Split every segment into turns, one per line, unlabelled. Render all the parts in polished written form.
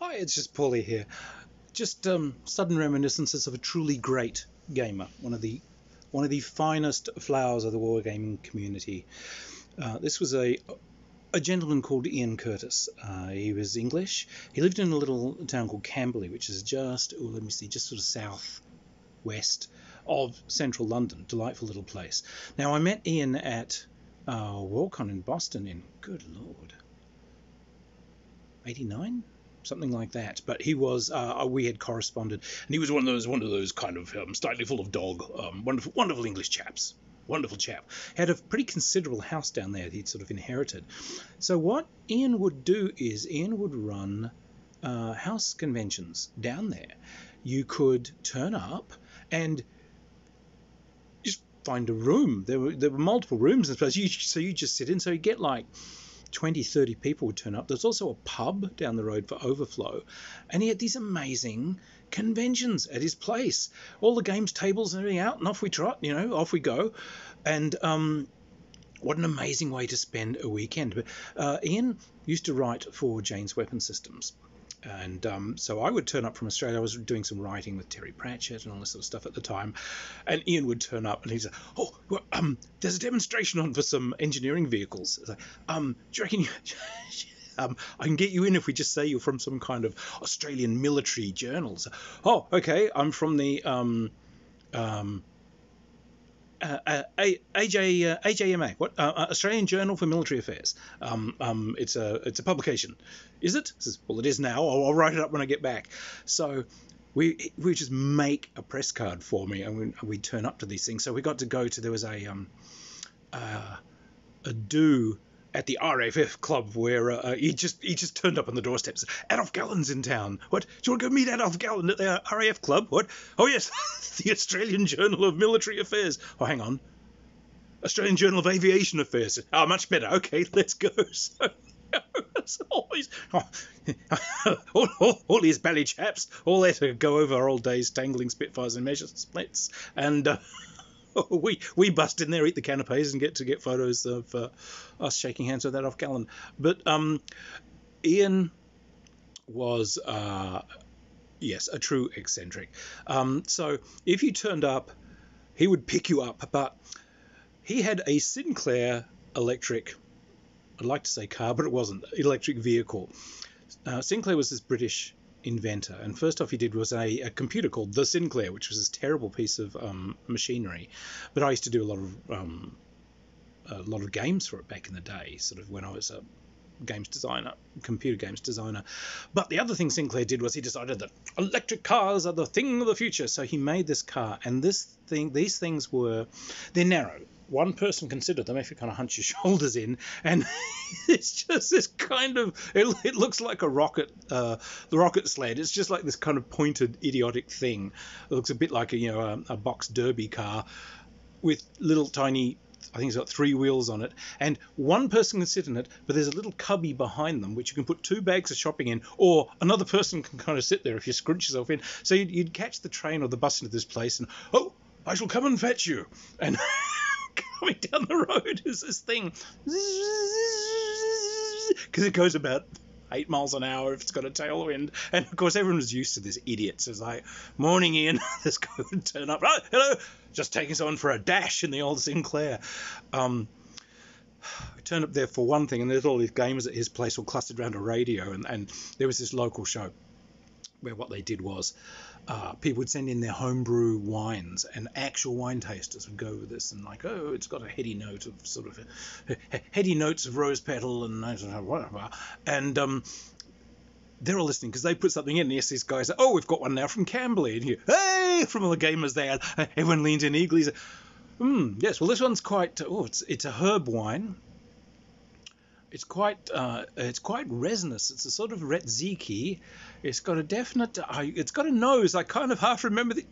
Hi, it's just Paulie here. Just sudden reminiscences of a truly great gamer, one of the finest flowers of the wargaming community. This was a gentleman called Ian Curtis. He was English. He lived in a little town called Camberley, which is just sort of southwest of central London. Delightful little place. Now I met Ian at Warcon in Boston in, good lord, '89, something like that. But he was we had corresponded, and he was one of those kind of slightly full of dog, wonderful English chaps. Wonderful chap. Had a pretty considerable house down there that he'd sort of inherited. So what Ian would do is Ian would run house conventions down there. You could turn up and just find a room. There were multiple rooms, and so you just sit in. So you get like 20, 30 people would turn up. There's also a pub down the road for overflow, and he had these amazing conventions at his place. All the games tables and everything out, and off we trot, off we go. And what an amazing way to spend a weekend. But Ian used to write for Jane's Weapon Systems. And so I would turn up from Australia. I was doing some writing with Terry Pratchett and all this sort of stuff at the time. And Ian would turn up and he'd say, "Oh, well, there's a demonstration on for some engineering vehicles." It's like, do you reckon I can get you in if we just say you're from some kind of Australian military journal? So, oh, okay, I'm from the AJMA, Australian Journal for Military Affairs. It's a publication. Is it? Says, well, it is now. I'll write it up when I get back. So we just make a press card for me, and we turn up to these things. So we got to go to, there was a do at the RAF club where he just turned up on the doorstep. Adolf Gallen's in town. What? Do you want to go meet Adolf Gallen at the RAF club? What? Oh yes, the Australian Journal of Military Affairs. Oh, hang on, Australian Journal of Aviation Affairs. Oh, much better. Okay, let's go. So all these bally chaps, all there to go over our old days, tangling Spitfires and measure splits, and we bust in there, eat the canapes, and get photos of us shaking hands with Adolf Gallen. But Ian was, yes, a true eccentric. So if you turned up, he would pick you up. But he had a Sinclair electric, I'd like to say car, but it wasn't, electric vehicle. Sinclair was this British inventor, and first off he did was a computer called the Sinclair, which was this terrible piece of machinery. But I used to do a lot of games for it back in the day, sort of when I was a computer games designer. But the other thing Sinclair did was he decided that electric cars are the thing of the future. So he made this car, and these things they're narrow. One person can sit at them if you kind of hunch your shoulders in, and it's just this kind of, it looks like a rocket, the rocket sled. It's just like this kind of pointed, idiotic thing. It looks a bit like a box derby car with little tiny, I think it's got 3 wheels on it, and one person can sit in it, but there's a little cubby behind them which you can put 2 bags of shopping in, or another person can kind of sit there if you scrunch yourself in. So you'd catch the train or the bus into this place, and oh, I shall come and fetch you. And coming down the road is this thing, because it goes about 8 miles an hour if it's got a tailwind. And of course everyone was used to this idiot. So it's like, morning Ian, let's go and turn up. Oh, hello, just taking someone for a dash in the old Sinclair. We turned up there for one thing, and there's all these gamers at his place all clustered around a radio, and there was this local show where what they did was people would send in their homebrew wines, and actual wine tasters would go with this and like, oh, it's got a heady note of sort of heady notes of rose petal and whatever. And they're all listening because they put something in. And yes, these guys say, oh, we've got one now from Camberley, and you, hey, from all the gamers there. Everyone leans in eagerly. Yes, well, this one's quite. Oh, it's a herb wine. It's quite resinous. It's a sort of Retziki. It's got a definite. It's got a nose. I kind of half remember the.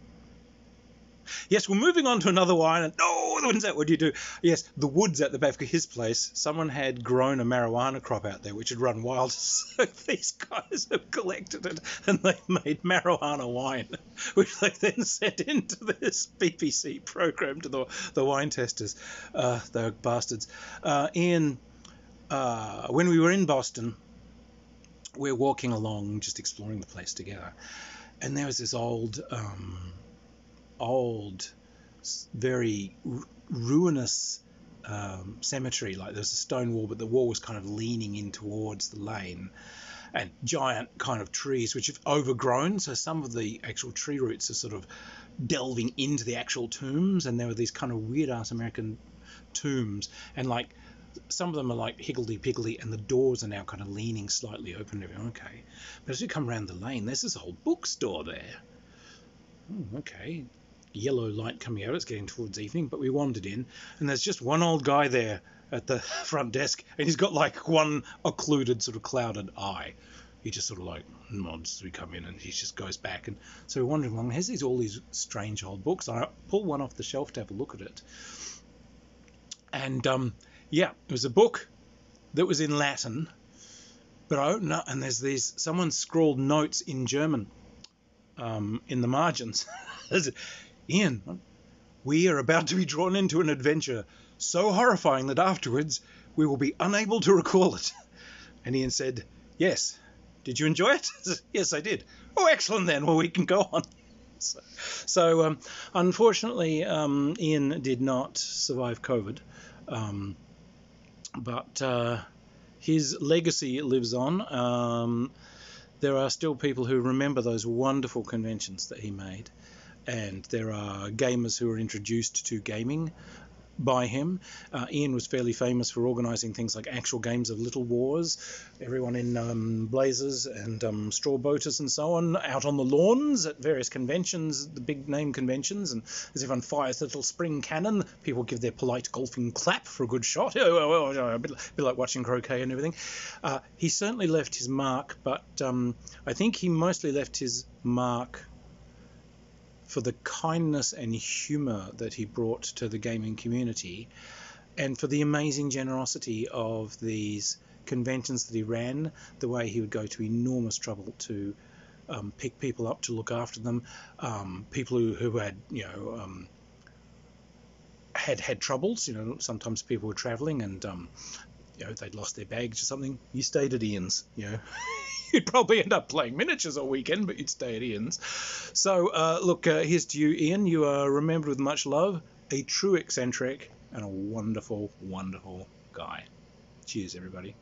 Yes, we're moving on to another wine. And oh, when's that? What do you do? Yes, the woods at the back of his place. Someone had grown a marijuana crop out there, which had run wild. So these guys have collected it, and they've made marijuana wine, which they then sent into this BBC program to the wine testers. They're bastards. Ian. When we were in Boston, we're walking along, just exploring the place together, and there was this old, very ruinous cemetery. Like there's a stone wall, but the wall was kind of leaning in towards the lane, and giant kind of trees which have overgrown. So some of the actual tree roots are sort of delving into the actual tombs, and there were these kind of weird ass American tombs, and like some of them are like higgledy-piggledy, and the doors are now kind of leaning slightly open. Okay, but as we come around the lane, there's this old bookstore there. Okay, yellow light coming out. It's getting towards evening, but we wandered in, and there's just one old guy there at the front desk, and he's got like one occluded, sort of clouded eye. He just sort of like nods as we come in, and he just goes back. And so we're wandering along. Has all these strange old books. I pull one off the shelf to have a look at it, and yeah, it was a book that was in Latin, but I open up and there's someone scrawled notes in German in the margins. Ian, we are about to be drawn into an adventure so horrifying that afterwards we will be unable to recall it. And Ian said, yes. Did you enjoy it? Yes, I did. Oh, excellent then. Well, we can go on. So unfortunately, Ian did not survive COVID. But his legacy lives on. There are still people who remember those wonderful conventions that he made, and there are gamers who are introduced to gaming by him. Ian was fairly famous for organising things like actual games of Little Wars, everyone in blazers and straw boaters and so on, out on the lawns at various conventions, the big name conventions, and as everyone fires the little spring cannon, people give their polite golfing clap for a good shot, a bit like watching croquet and everything. He certainly left his mark, but I think he mostly left his mark for the kindness and humour that he brought to the gaming community, and for the amazing generosity of these conventions that he ran, the way he would go to enormous trouble to pick people up, to look after them, people who had, had troubles. Sometimes people were travelling and they'd lost their baggage or something. You stayed at Ian's, You'd probably end up playing miniatures all weekend, but you'd stay at Ian's. So, look, here's to you, Ian. You are remembered with much love, a true eccentric, and a wonderful, wonderful guy. Cheers, everybody.